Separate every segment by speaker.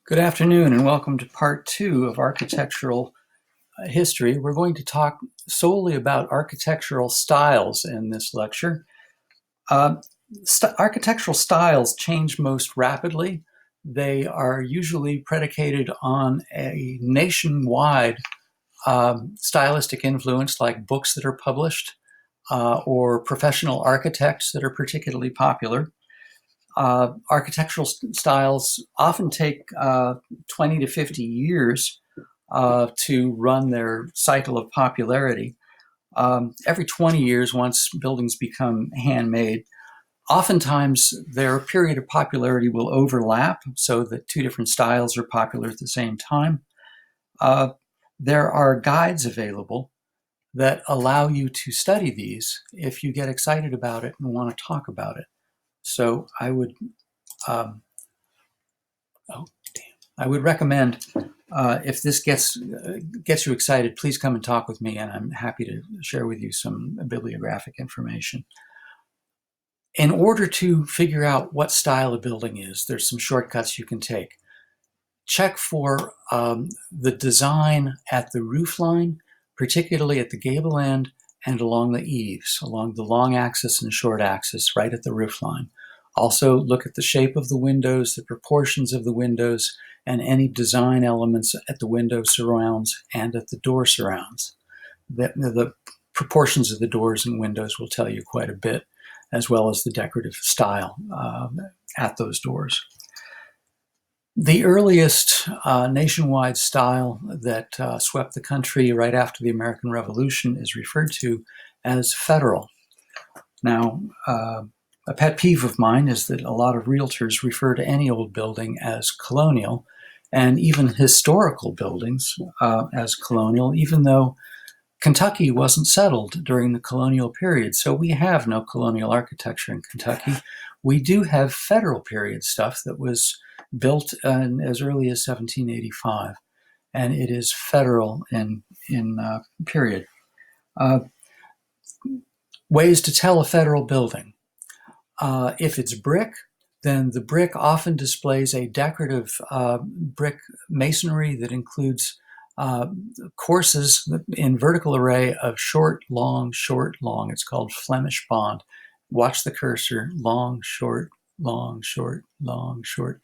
Speaker 1: Good afternoon and welcome to part two of architectural history. We're going to talk solely about architectural styles in this lecture. Architectural styles change most rapidly. They are usually predicated on a nationwide stylistic influence, like books that are published or professional architects that are particularly popular. Architectural styles often take 20 to 50 years to run their cycle of popularity. Every 20 years, once buildings become handmade, oftentimes their period of popularity will overlap so that two different styles are popular at the same time. There are guides available that allow you to study these if you get excited about it and want to talk about it. So I would I would recommend if this gets you excited, please come and talk with me, and I'm happy to share with you some bibliographic information. In order to figure out what style a building is, there's some shortcuts you can take. Check for the design at the roof line, particularly at the gable end and along the eaves, along the long axis and short axis, right at the roof line. Also, look at the shape of the windows, the proportions of the windows, and any design elements at the window surrounds and at the door surrounds. The proportions of the doors and windows will tell you quite a bit, as well as the decorative style at those doors. The earliest nationwide style that swept the country right after the American Revolution is referred to as federal. Now, a pet peeve of mine is that a lot of realtors refer to any old building as colonial, and even historical buildings as colonial, even though Kentucky wasn't settled during the colonial period. So we have no colonial architecture in Kentucky. We do have federal period stuff that was built as early as 1785, and it is federal in period. Ways to tell a federal building. If it's brick, then the brick often displays a decorative brick masonry that includes courses in vertical array of short, long, short, long. It's called Flemish bond. Watch the cursor, long, short, long, short, long, short,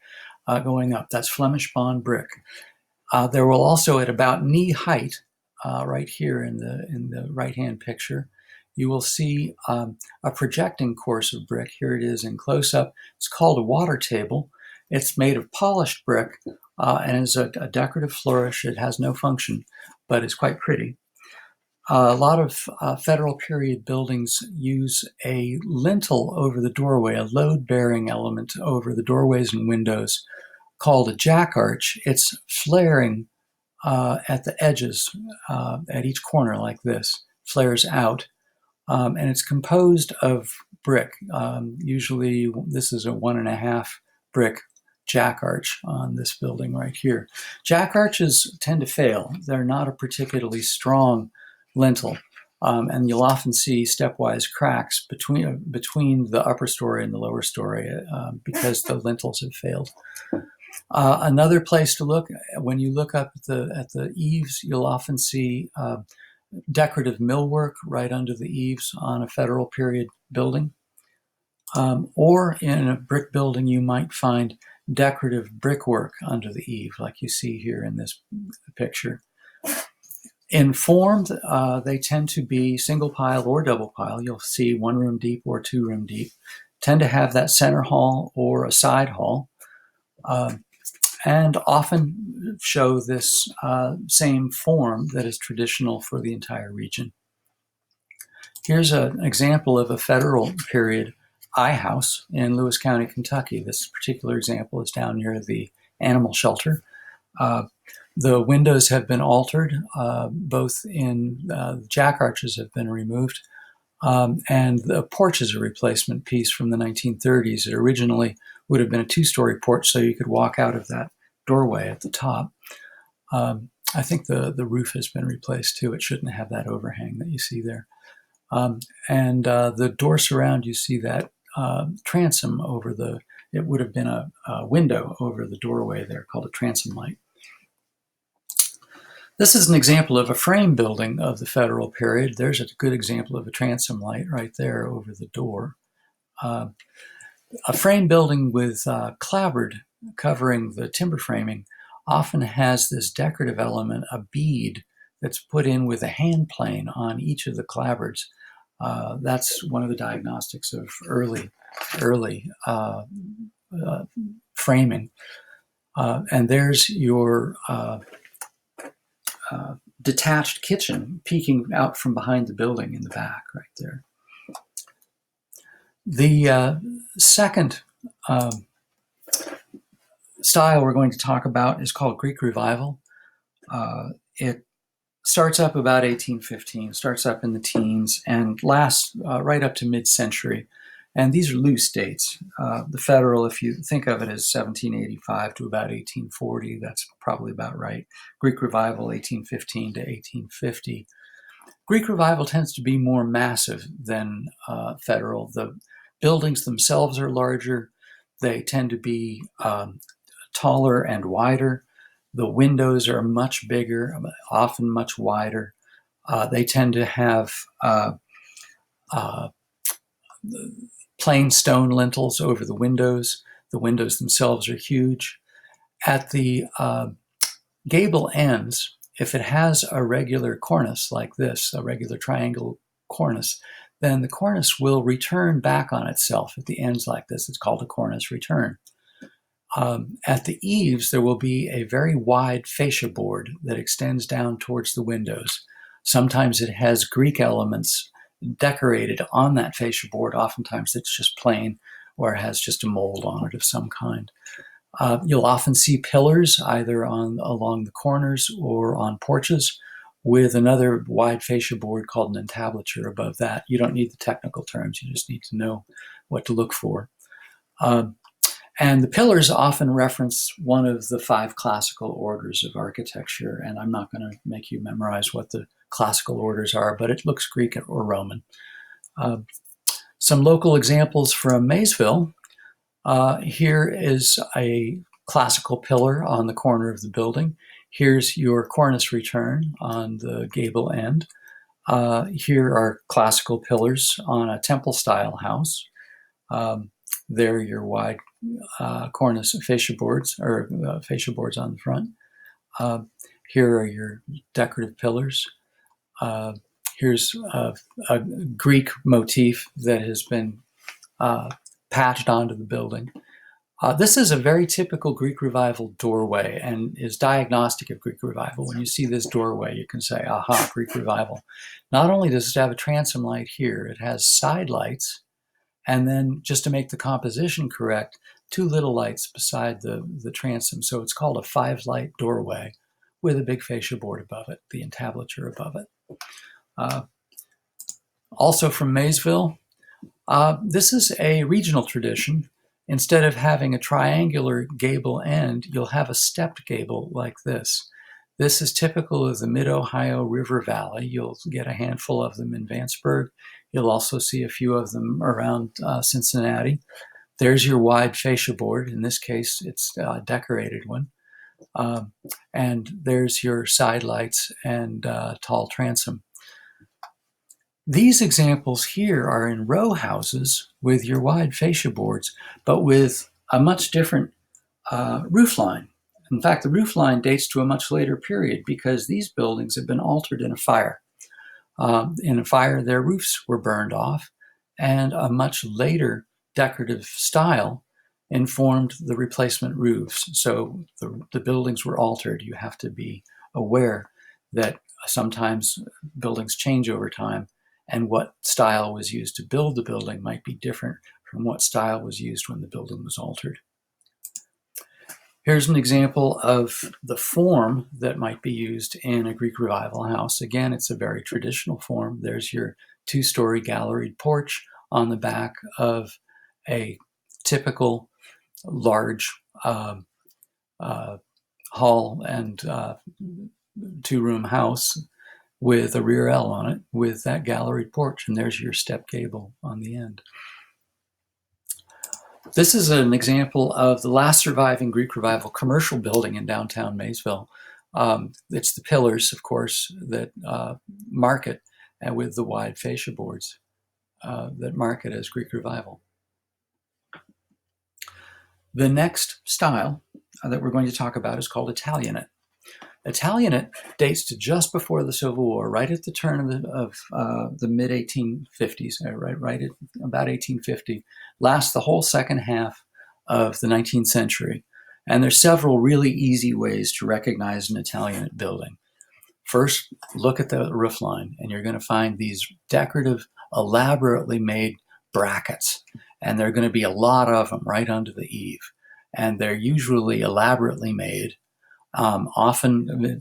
Speaker 1: going up. That's Flemish bond brick. There will also, at about knee height, right here in the right-hand picture, you will see a projecting course of brick. Here it is in close-up. It's called a water table. It's made of polished brick and is a decorative flourish. It has no function, but it's quite pretty. A lot of federal period buildings use a lintel over the doorway, a load-bearing element over the doorways and windows called a jack arch. It's flaring at the edges, at each corner like this, flares out. And it's composed of brick. Usually this is a 1.5 brick jack arch on this building right here. Jack arches tend to fail. They're not a particularly strong lintel. And you'll often see stepwise cracks between the upper story and the lower story because the lintels have failed. Another place to look, when you look up at the eaves, you'll often see decorative millwork right under the eaves on a federal period building. Or in a brick building, you might find decorative brickwork under the eave, like you see here in this picture. In form, they tend to be single pile or double pile. You'll see 1 room deep or 2 room deep. Tend to have that center hall or a side hall. And often show this same form that is traditional for the entire region. Here's an example of a federal period I-house in Lewis County, Kentucky. This particular example is down near the animal shelter. The windows have been altered, both in jack arches have been removed, and the porch is a replacement piece from the 1930s. It originally would have been a 2-story porch, so you could walk out of that doorway at the top. I think the roof has been replaced too. It shouldn't have that overhang that you see there. And the door surround, you see that transom over the it would have been a window over the doorway there called a transom light. This is an example of a frame building of the Federal period. There's a good example of a transom light right there over the door. A frame building with clapboard covering the timber framing often has this decorative element, a bead that's put in with a hand plane on each of the clapboards. That's one of the diagnostics of early framing. And there's your detached kitchen peeking out from behind the building in the back right there. The second style we're going to talk about is called Greek Revival. It starts up about 1815, starts up in the teens, and lasts right up to mid-century. And these are loose dates. The Federal, if you think of it as 1785 to about 1840, that's probably about right. Greek Revival, 1815 to 1850. Greek Revival tends to be more massive than Federal. The buildings themselves are larger. They tend to be taller and wider. The windows are much bigger, often much wider. They tend to have plain stone lintels over the windows. The windows themselves are huge. At the gable ends, if it has a regular cornice like this, a regular triangle cornice, then the cornice will return back on itself at the ends like this. It's called a cornice return. At the eaves, there will be a very wide fascia board that extends down towards the windows. Sometimes it has Greek elements decorated on that fascia board. Oftentimes it's just plain or has just a mold on it of some kind. You'll often see pillars either along the corners or on porches with another wide fascia board called an entablature above that. You don't need the technical terms, you just need to know what to look for. And the pillars often reference one of the 5 classical orders of architecture, and I'm not going to make you memorize what the classical orders are, but it looks Greek or Roman. Some local examples from Maysville. Here is a classical pillar on the corner of the building. Here's your cornice return on the gable end. Here are classical pillars on a temple-style house. There are your wide cornice fascia boards, or fascia boards on the front. Here are your decorative pillars. Here's a Greek motif that has been patched onto the building. This is a very typical Greek Revival doorway and is diagnostic of Greek Revival. When you see this doorway, you can say, aha, Greek Revival. Not only does it have a transom light here, it has side lights, and then just to make the composition correct, 2 little lights beside the transom. So it's called a 5-light doorway with a big fascia board above it, the entablature above it. Also from Maysville, this is a regional tradition. Instead of having a triangular gable end, you'll have a stepped gable like this. This is typical of the Mid-Ohio River Valley. You'll get a handful of them in Vanceburg. You'll also see a few of them around Cincinnati. There's your wide fascia board. In this case, it's a decorated one. And there's your side lights and tall transom. These examples here are in row houses with your wide fascia boards, but with a much different roof line. In fact, the roof line dates to a much later period because these buildings have been altered in a fire. In a fire, their roofs were burned off, and a much later decorative style informed the replacement roofs. So the buildings were altered. You have to be aware that sometimes buildings change over time, and what style was used to build the building might be different from what style was used when the building was altered. Here's an example of the form that might be used in a Greek Revival house. Again, it's a very traditional form. There's your 2-story galleried porch on the back of a typical large hall and 2-room house with a rear L on it with that galleried porch, and there's your step gable on the end. This is an example of the last surviving Greek Revival commercial building in downtown Maysville. It's the pillars, of course, that mark it, and with the wide fascia boards that mark it as Greek Revival. The next style that we're going to talk about is called Italianate. Italianate dates to just before the Civil War, right at the turn of the mid-1850s, right at about 1850, lasts the whole second half of the 19th century. And there's several really easy ways to recognize an Italianate building. First, look at the roof line, and you're going to find these decorative, elaborately made brackets. And there are going to be a lot of them right under the eave. And they're usually elaborately made, often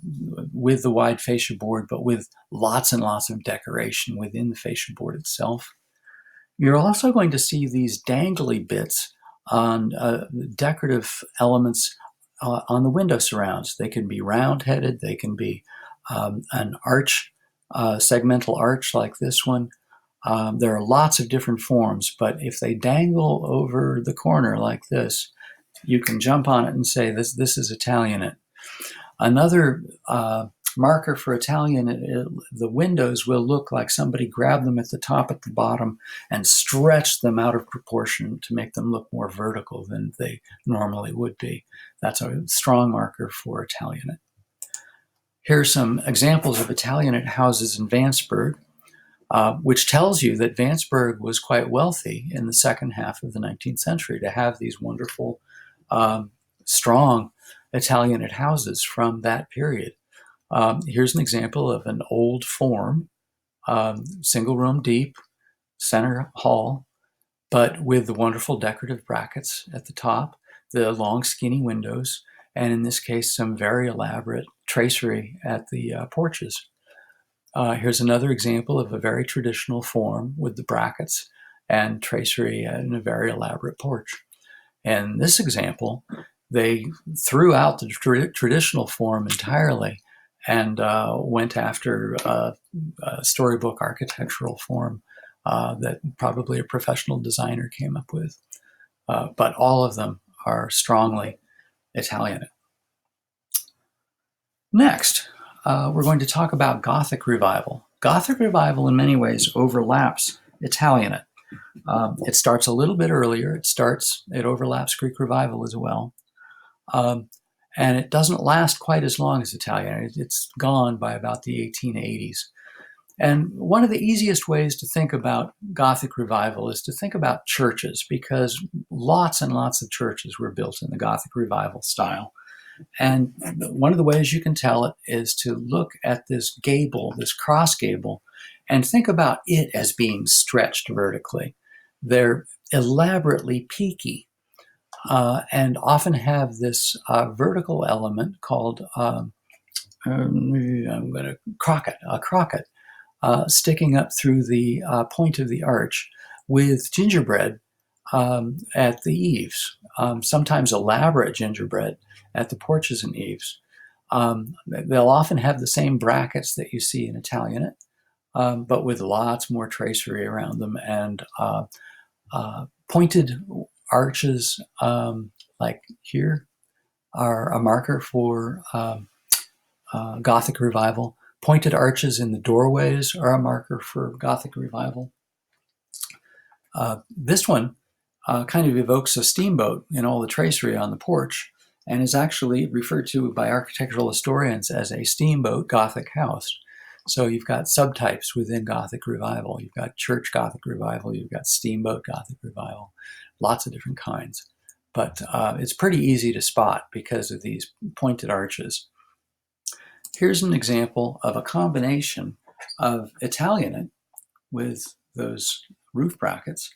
Speaker 1: with the wide fascia board, but with lots and lots of decoration within the fascia board itself. You're also going to see these dangly bits on decorative elements on the window surrounds. They can be round-headed, they can be an arch, segmental arch like this one. There are lots of different forms, but if they dangle over the corner like this, you can jump on it and say, this is Italianate. Another marker for Italianate, the windows will look like somebody grabbed them at the top, at the bottom, and stretched them out of proportion to make them look more vertical than they normally would be. That's a strong marker for Italianate. Here are some examples of Italianate houses in Vanceburg, which tells you that Vanceburg was quite wealthy in the second half of the 19th century to have these wonderful, strong Italianate houses from that period. Here's an example of an old form, single room deep, center hall, but with the wonderful decorative brackets at the top, the long skinny windows, and in this case, some very elaborate tracery at the porches. Here's another example of a very traditional form with the brackets and tracery and a very elaborate porch. And this example, they threw out the traditional form entirely and went after a storybook architectural form that probably a professional designer came up with. But all of them are strongly Italianate. Next, we're going to talk about Gothic Revival. Gothic Revival in many ways overlaps Italianate. It starts a little bit earlier. It overlaps Greek Revival as well. And it doesn't last quite as long as Italianate. It's gone by about the 1880s. And one of the easiest ways to think about Gothic Revival is to think about churches, because lots and lots of churches were built in the Gothic Revival style. And one of the ways you can tell it is to look at this gable, this cross gable, and think about it as being stretched vertically. They're elaborately peaky and often have this vertical element called a crocket, sticking up through the point of the arch with gingerbread at the eaves, sometimes elaborate gingerbread at the porches and eaves. They'll often have the same brackets that you see in Italianate, but with lots more tracery around them and pointed arches, like here, are a marker for Gothic Revival. Pointed arches in the doorways are a marker for Gothic Revival. This one kind of evokes a steamboat in all the tracery on the porch, and is actually referred to by architectural historians as a steamboat Gothic house. So you've got subtypes within Gothic Revival. You've got church Gothic Revival, you've got steamboat Gothic Revival, lots of different kinds. But it's pretty easy to spot because of these pointed arches. Here's an example of a combination of Italianate with those roof brackets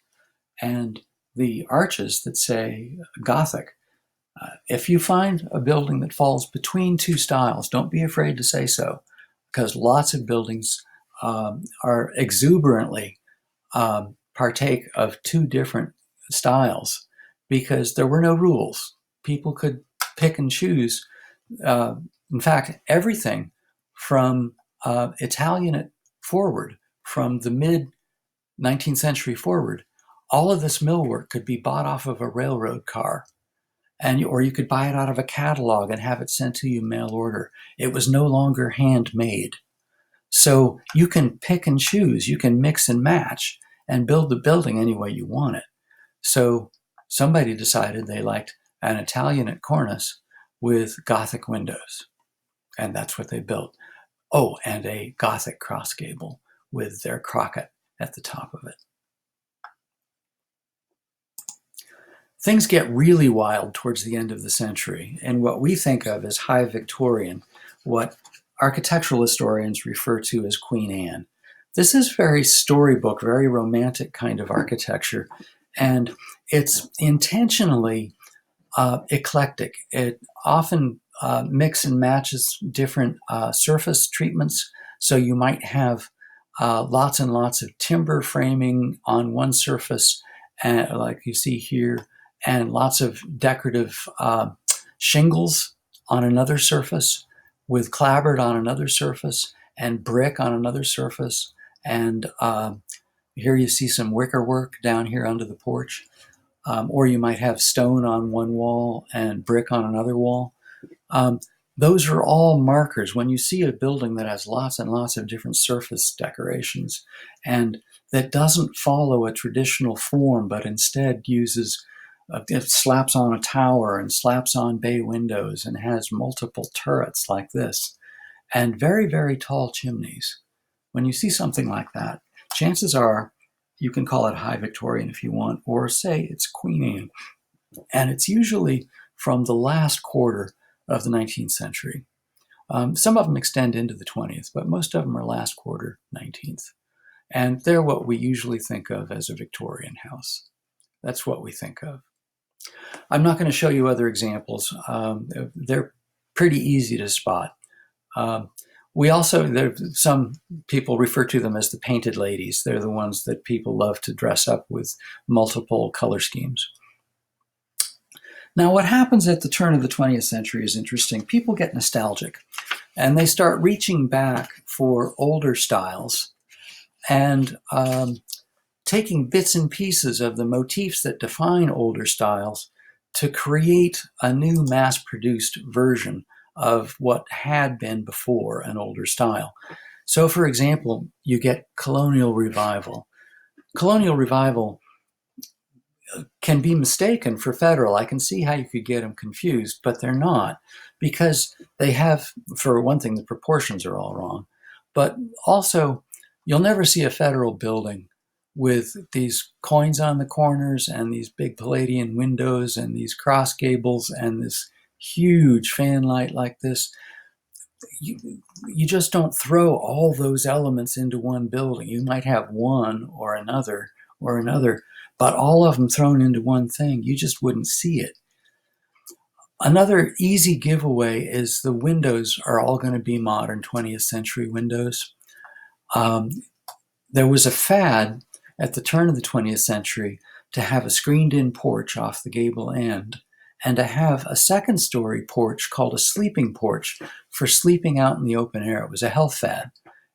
Speaker 1: and the arches that say Gothic. If you find a building that falls between two styles, don't be afraid to say so, because lots of buildings are exuberantly partake of two different styles because there were no rules. People could pick and choose. In fact, everything from Italianate forward, from the mid-19th century forward, All of this millwork could be bought off of a railroad car, or you could buy it out of a catalog and have it sent to you mail order. It was no longer handmade. So you can pick and choose, you can mix and match and build the building any way you want it. So somebody decided they liked an Italianate cornice with Gothic windows, and that's what they built. Oh, and a Gothic cross gable with their crocket at the top of it. Things get really wild towards the end of the century, and what we think of as High Victorian, what architectural historians refer to as Queen Anne. This is very storybook, very romantic kind of architecture, and it's intentionally eclectic. It often mix and matches different surface treatments, so you might have lots and lots of timber framing on one surface, like you see here, and lots of decorative shingles on another surface, with clapboard on another surface, and brick on another surface. And here you see some wicker work down here under the porch. Or you might have stone on one wall and brick on another wall. Those are all markers. When you see a building that has lots and lots of different surface decorations and that doesn't follow a traditional form, but instead uses it slaps on a tower and slaps on bay windows and has multiple turrets like this and very, very tall chimneys. When you see something like that, chances are you can call it High Victorian if you want, or say it's Queen Anne. And it's usually from the last quarter of the 19th century. Some of them extend into the 20th, but most of them are last quarter 19th. And they're what we usually think of as a Victorian house. That's what we think of. I'm not going to show you other examples. They're pretty easy to spot. Some people refer to them as the painted ladies. They're the ones that people love to dress up with multiple color schemes. Now, what happens at the turn of the 20th century is interesting. People get nostalgic, and they start reaching back for older styles and taking bits and pieces of the motifs that define older styles to create a new mass-produced version of what had been before an older style. So, for example, you get Colonial Revival. Colonial Revival can be mistaken for Federal. I can see how you could get them confused, but they're not, because they have, for one thing, the proportions are all wrong, but also you'll never see a Federal building with these coins on the corners and these big Palladian windows and these cross gables and this huge fan light like this. You just don't throw all those elements into one building. You might have one or another, but all of them thrown into one thing, you just wouldn't see it. Another easy giveaway is the windows are all going to be modern 20th century windows. There was a fad at the turn of the 20th century to have a screened-in porch off the gable end and to have a second-story porch called a sleeping porch for sleeping out in the open air. It was a health fad,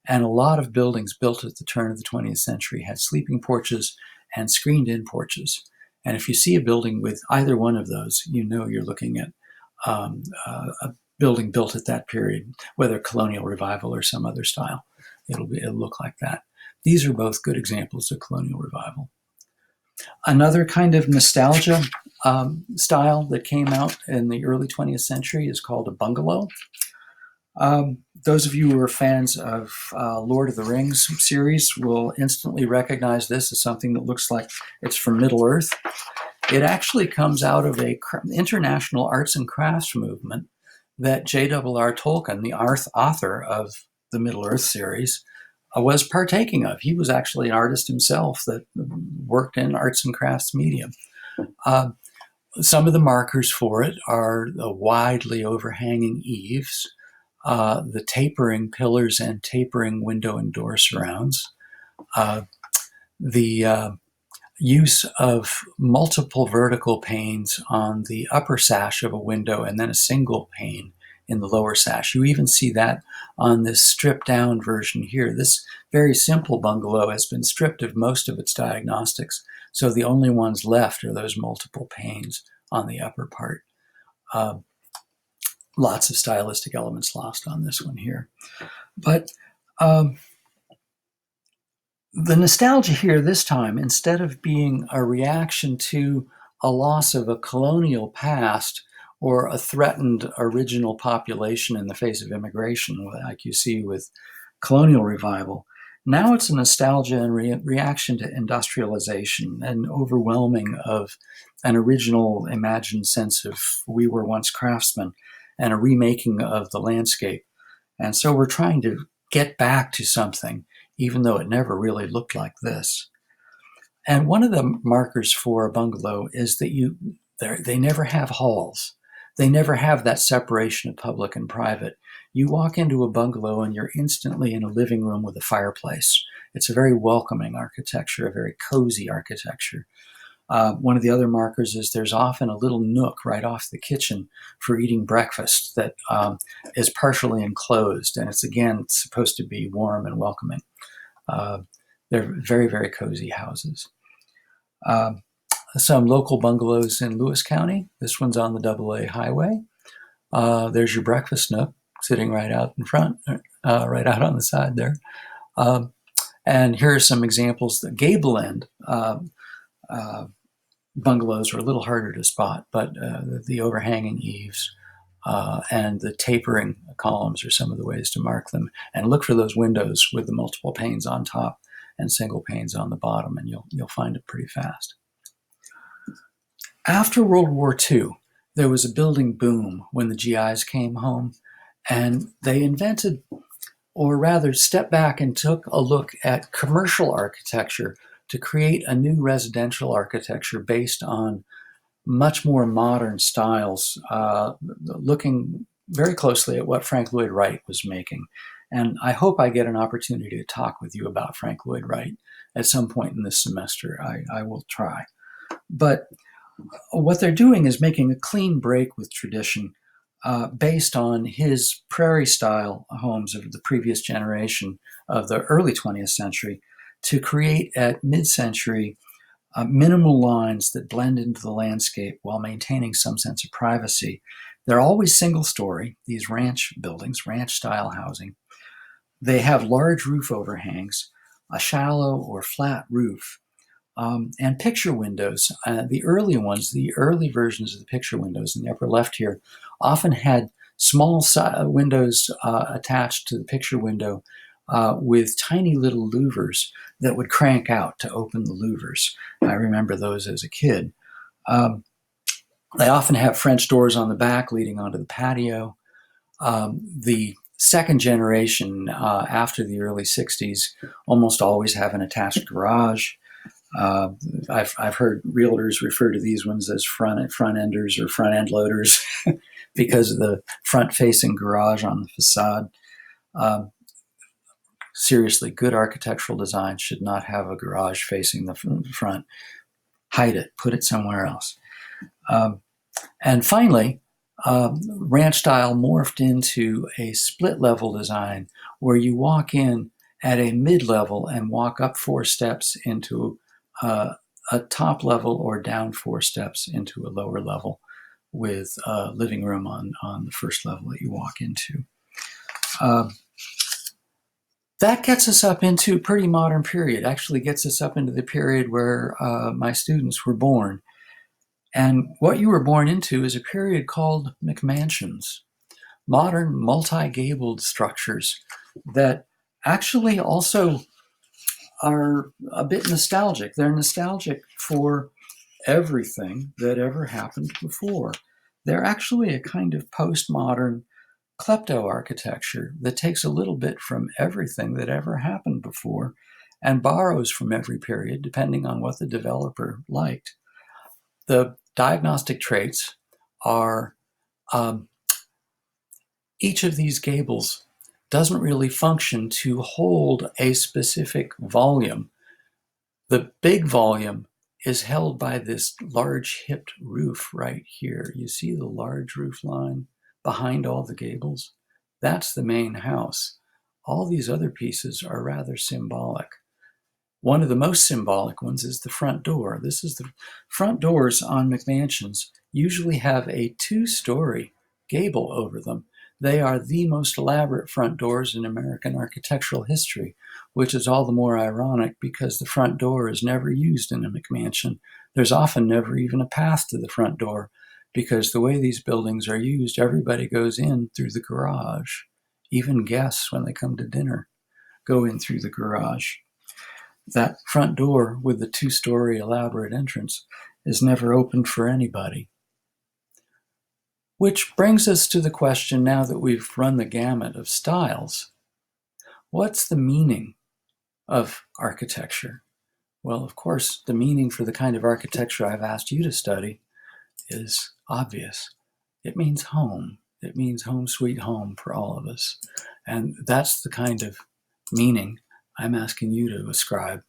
Speaker 1: and a lot of buildings built at the turn of the 20th century had sleeping porches and screened-in porches. And if you see a building with either one of those, you know you're looking at a building built at that period, whether Colonial Revival or some other style. It'll look like that. These are both good examples of Colonial Revival. Another kind of nostalgia style that came out in the early 20th century is called a bungalow. Those of you who are fans of Lord of the Rings series will instantly recognize this as something that looks like it's from Middle-earth. It actually comes out of a international arts and crafts movement that J.R.R. Tolkien, the author of the Middle-earth series, was partaking of. He was actually an artist himself that worked in arts and crafts medium. Some of the markers for it are the widely overhanging eaves, the tapering pillars and tapering window and door surrounds, the use of multiple vertical panes on the upper sash of a window and then a single pane in the lower sash. You even see that on this stripped down version here. This very simple bungalow has been stripped of most of its diagnostics, So the only ones left are those multiple panes on the upper part. Uh, Lots of stylistic elements lost on this one here. But the nostalgia here this time, instead of being a reaction to a loss of a colonial past or a threatened original population in the face of immigration, like you see with colonial revival, now it's a nostalgia and reaction to industrialization and overwhelming of an original imagined sense of we were once craftsmen and a remaking of the landscape. And so we're trying to get back to something, even though it never really looked like this. And one of the markers for a bungalow is that they never have halls. They never have that separation of public and private. You walk into a bungalow and you're instantly in a living room with a fireplace. It's a very welcoming architecture, a very cozy architecture. One of the other markers is there's often a little nook right off the kitchen for eating breakfast that is partially enclosed, and it's again supposed to be warm and welcoming. They're very, very cozy houses. Some local bungalows in Lewis County. This one's on the AA highway. There's your breakfast nook sitting right out in front, right out on the side there. And here are some examples. The gable end bungalows are a little harder to spot, but the overhanging eaves and the tapering columns are some of the ways to mark them. And look for those windows with the multiple panes on top and single panes on the bottom, and you'll find it pretty fast. After World War II, there was a building boom when the GIs came home, and they invented, or rather stepped back and took a look at commercial architecture to create a new residential architecture based on much more modern styles, looking very closely at what Frank Lloyd Wright was making. And I hope I get an opportunity to talk with you about Frank Lloyd Wright at some point in this semester. I will try. But what they're doing is making a clean break with tradition based on his prairie-style homes of the previous generation of the early 20th century to create at mid-century minimal lines that blend into the landscape while maintaining some sense of privacy. They're always single-story, these ranch buildings, ranch-style housing. They have large roof overhangs, a shallow or flat roof, and picture windows. The early ones, the early versions of the picture windows in the upper left here, often had small windows attached to the picture window with tiny little louvers that would crank out to open the louvers. I remember those as a kid. They often have French doors on the back leading onto the patio. The second generation after the early 60s almost always have an attached garage. I've heard realtors refer to these ones as front-enders or front-end loaders because of the front-facing garage on the facade. Seriously, good architectural design should not have a garage facing the front. Hide it, put it somewhere else. And finally, ranch style morphed into a split level design where you walk in at a mid-level and walk up 4 steps into a top level or down 4 steps into a lower level with a living room on the first level that you walk into. That gets us up into a pretty modern period, actually gets us up into the period where my students were born. And what you were born into is a period called McMansions, modern multi-gabled structures that actually also are a bit nostalgic. They're nostalgic for everything that ever happened before. They're actually a kind of postmodern klepto architecture that takes a little bit from everything that ever happened before and borrows from every period depending on what the developer liked. The diagnostic traits are each of these gables doesn't really function to hold a specific volume. The big volume is held by this large hipped roof right here. You see the large roof line behind all the gables? That's the main house. All these other pieces are rather symbolic. One of the most symbolic ones is the front door. This is the front doors on McMansions usually have a two-story gable over them. They are the most elaborate front doors in American architectural history, which is all the more ironic because the front door is never used in a McMansion. There's often never even a path to the front door because the way these buildings are used, everybody goes in through the garage. Even guests, when they come to dinner, go in through the garage. That front door with the two-story elaborate entrance is never opened for anybody. Which brings us to the question, now that we've run the gamut of styles, what's the meaning of architecture? Well, of course, the meaning for the kind of architecture I've asked you to study is obvious. It means home. It means home sweet home for all of us. And that's the kind of meaning I'm asking you to ascribe